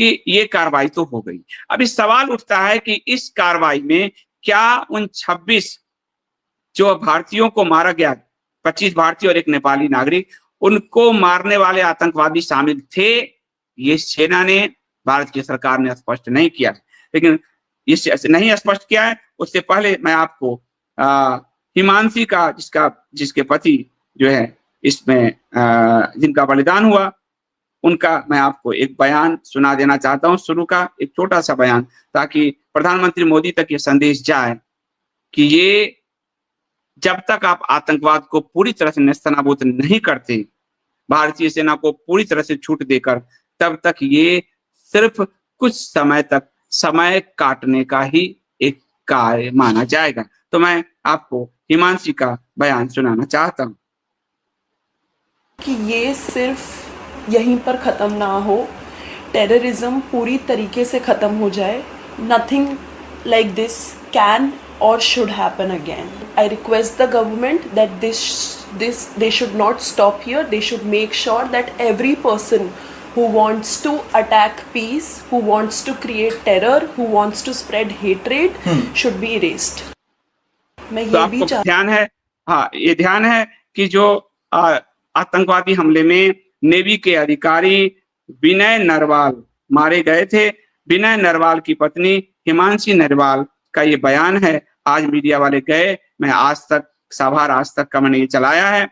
कि ये कार्रवाई तो हो गई। अब इस सवाल उठता है कि इस कार्रवाई में क्या उन 26 जो भारतीयों को मारा गया, 25 भारतीय और एक नेपाली नागरिक, उनको मारने वाले आतंकवादी शामिल थे? ये सेना ने, भारत की सरकार ने स्पष्ट नहीं किया। लेकिन इस नहीं स्पष्ट किया है, उससे पहले मैं आपको हिमांशी का, जिसके पति जो है इसमें जिनका बलिदान हुआ, उनका मैं आपको एक बयान सुना देना चाहता हूं, शुरू का एक छोटा सा बयान, ताकि प्रधानमंत्री मोदी तक ये संदेश जाए कि ये जब तक आप आतंकवाद को पूरी तरह से नेस्तनाबूद नहीं करते, भारतीय सेना को पूरी तरह से छूट देकर, तब तक ये सिर्फ कुछ समय तक समय काटने का ही एक कार्य माना जाएगा। तो मैं आपको हिमांशी का बयान सुनाना चाहता हूं कि ये सिर्फ यहीं पर ख़त्म ना हो, टेररिज्म पूरी तरीके से ख़त्म हो जाए। Nothing like this can or should happen again. I request the government that they should not stop here. They should make sure that every person who wants to attack peace, who wants to create terror, who wants to spread hatred should be erased. मैं तो ये भी आपको ध्यान है, हाँ ये ध्यान है कि जो आतंकवादी हमले में नेवी के अधिकारी विनय नरवाल मारे गए थे। विनय नरवाल की पत्नी हिमांशी नरवाल का ये बयान है। आज मीडिया वाले गए, मैं आज तक सभार आज तक का मैंने ये चलाया है।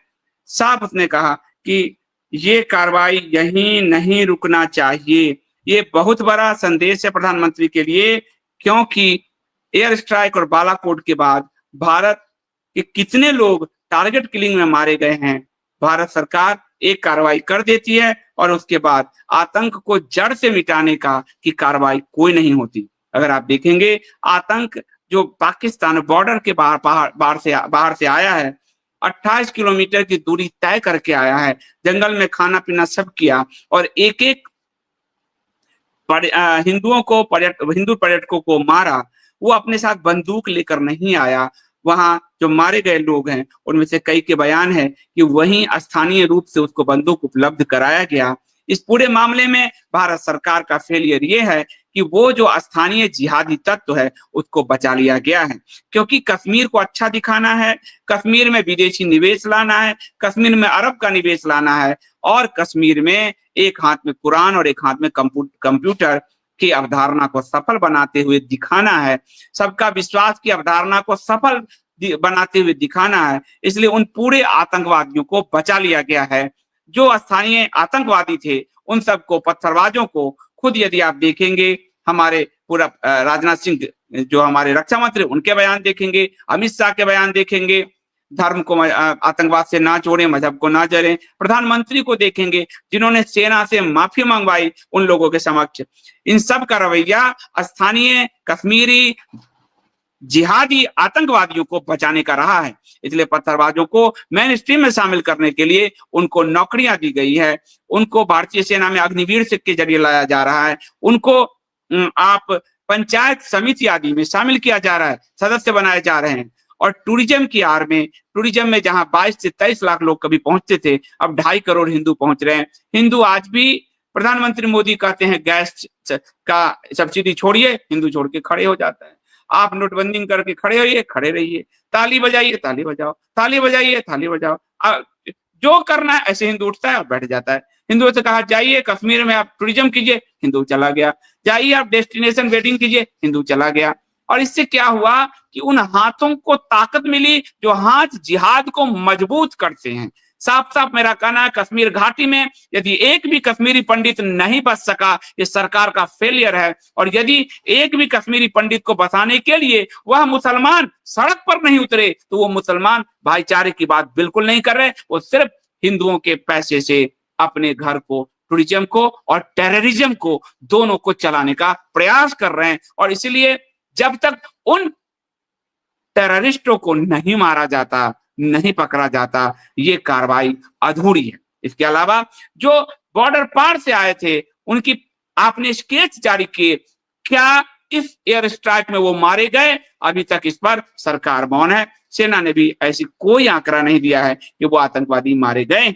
साफ उसने कहा कि ये कार्रवाई यहीं नहीं रुकना चाहिए। ये बहुत बड़ा संदेश है प्रधानमंत्री के लिए, क्योंकि एयर स्ट्राइक और बालाकोट के बाद भारत के कितने लोग टारगेट किलिंग में मारे गए हैं। भारत सरकार एक कार्रवाई कर देती है और उसके बाद आतंक को जड़ से मिटाने का की कार्रवाई कोई नहीं होती। अगर आप देखेंगे, आतंक जो पाकिस्तान बॉर्डर के बाहर से आया है, 28 किलोमीटर की दूरी तय करके आया है, जंगल में खाना पीना सब किया, और एक एक हिंदू पर्यटकों को मारा। वो अपने साथ बंदूक लेकर नहीं आया। वहां जो मारे गए लोग हैं उनमें से कई के बयान है कि वहीं स्थानीय रूप से उसको बंदूक उपलब्ध कराया गया। इस पूरे मामले में भारत सरकार का फेलियर ये है कि वो जो स्थानीय जिहादी तत्व है उसको बचा लिया गया है, क्योंकि कश्मीर को अच्छा दिखाना है, कश्मीर में विदेशी निवेश लाना है, कश्मीर में अरब का निवेश लाना है, और कश्मीर में एक हाथ में कुरान और एक हाथ में कंप्यूटर की अवधारणा को सफल बनाते हुए दिखाना है, सबका विश्वास की अवधारणा को सफल बनाते हुए दिखाना है। इसलिए उन पूरे आतंकवादियों को बचा लिया गया है। जो स्थानीय आतंकवादी थे उन सबको, पत्थरबाजों को, खुद यदि आप देखेंगे, हमारे पूरा राजनाथ सिंह जो हमारे रक्षा मंत्री, उनके बयान देखेंगे, अमित शाह के बयान देखेंगे, धर्म को आतंकवाद से ना जोड़ें, मजहब को ना जड़ें। प्रधानमंत्री को देखेंगे जिन्होंने सेना से माफी मंगवाई उन लोगों के समक्ष। इन सब का रवैया स्थानीय कश्मीरी जिहादी आतंकवादियों को बचाने का रहा है। इसलिए पत्थरबाजों को मेन स्ट्रीम में शामिल करने के लिए उनको नौकरियां दी गई है, उनको भारतीय सेना में अग्निवीर के जरिए लाया जा रहा है, उनको आप पंचायत समिति आदि में शामिल किया जा रहा है, सदस्य बनाए जा रहे हैं। और टूरिज्म की आड़ में, टूरिज्म में जहां 22 से 23 लाख लोग कभी पहुंचते थे, अब 2.5 करोड़ हिंदू पहुंच रहे हैं। हिंदू आज भी, प्रधानमंत्री मोदी कहते हैं गैस का सब्सिडी छोड़िए, हिंदू छोड़ के खड़े हो जाता है। आप नोटबंदी करके खड़े होइए, खड़े रहिए, ताली बजाइए, ताली बजाओ, ताली बजाइए, ताली बजाओ, जो करना है। ऐसे हिंदू उठता है और बैठ जाता है। हिंदुओं से कहा जाइए कश्मीर में आप टूरिज्म कीजिए, हिंदू चला गया। जाइए आप डेस्टिनेशन वेडिंग कीजिए, हिंदू चला गया। और इससे क्या हुआ कि उन हाथों को ताकत मिली जो हाथ जिहाद को मजबूत करते हैं। साफ साफ मेरा कहना है, कश्मीर घाटी में यदि एक भी कश्मीरी पंडित नहीं बच सका, ये सरकार का फेलियर है। और यदि एक भी कश्मीरी पंडित को बचाने के लिए वह मुसलमान सड़क पर नहीं उतरे, तो वो मुसलमान भाईचारे की बात बिल्कुल नहीं कर रहे। वो सिर्फ हिंदुओं के पैसे से अपने घर को, टूरिज्म को और टेररिज्म को, दोनों को चलाने का प्रयास कर रहे हैं। और इसलिए जब तक उन टेररिस्टों को नहीं मारा जाता, नहीं पकड़ा जाता, ये कार्रवाई अधूरी है। इसके अलावा जो बॉर्डर पार से आए थे, उनकी आपने स्केच जारी किए, क्या इस एयर स्ट्राइक में वो मारे गए? अभी तक इस पर सरकार मौन है। सेना ने भी ऐसी कोई आंकड़ा नहीं दिया है कि वो आतंकवादी मारे गए।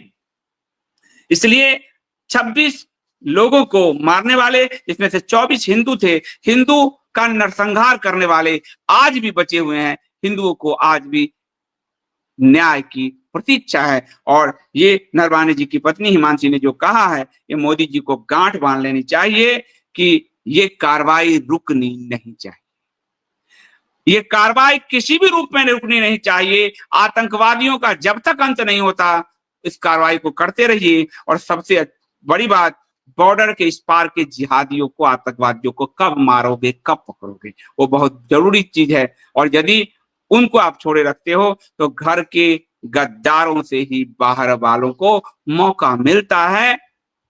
इसलिए 26 लोगों को मारने वाले, जिसमें से 24 हिंदू थे, हिंदू का नरसंहार करने वाले आज भी बचे हुए हैं। हिंदुओं को आज भी न्याय की प्रतीक्षा है। और ये नरवाने जी की पत्नी हिमांशी ने जो कहा है, ये मोदी जी को गांठ बांध लेनी चाहिए कि ये कार्रवाई रुकनी नहीं चाहिए। ये कार्रवाई किसी भी रूप में रुकनी नहीं चाहिए। आतंकवादियों का जब तक अंत नहीं होता, इस कार्रवाई को करते रहिए। और सबसे बड़ी बात, बॉर्डर के इस पार के जिहादियों को, आतंकवादियों को कब मारोगे, कब पकड़ोगे, वो बहुत जरूरी चीज है। और यदि उनको आप छोड़े रखते हो तो घर के गद्दारों से ही बाहर वालों को मौका मिलता है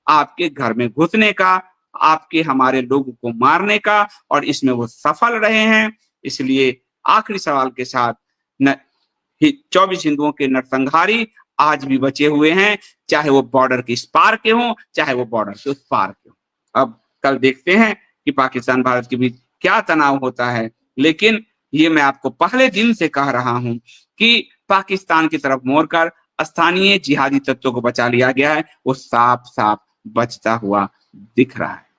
आपके घर में घुसने का, आपके हमारे लोगों को मारने का, और इसमें वो सफल रहे हैं। इसलिए आखिरी सवाल के साथ, 24 हिंदुओं के नरसंहारी आज भी बचे हुए हैं, चाहे वो बॉर्डर के इस पार के हों, चाहे वो बॉर्डर के उस पार के हों। अब कल देखते हैं कि पाकिस्तान भारत के बीच क्या तनाव होता है, लेकिन ये मैं आपको पहले दिन से कह रहा हूं कि पाकिस्तान की तरफ मोड़कर स्थानीय जिहादी तत्वों को बचा लिया गया है, वो साफ साफ बचता हुआ दिख रहा है।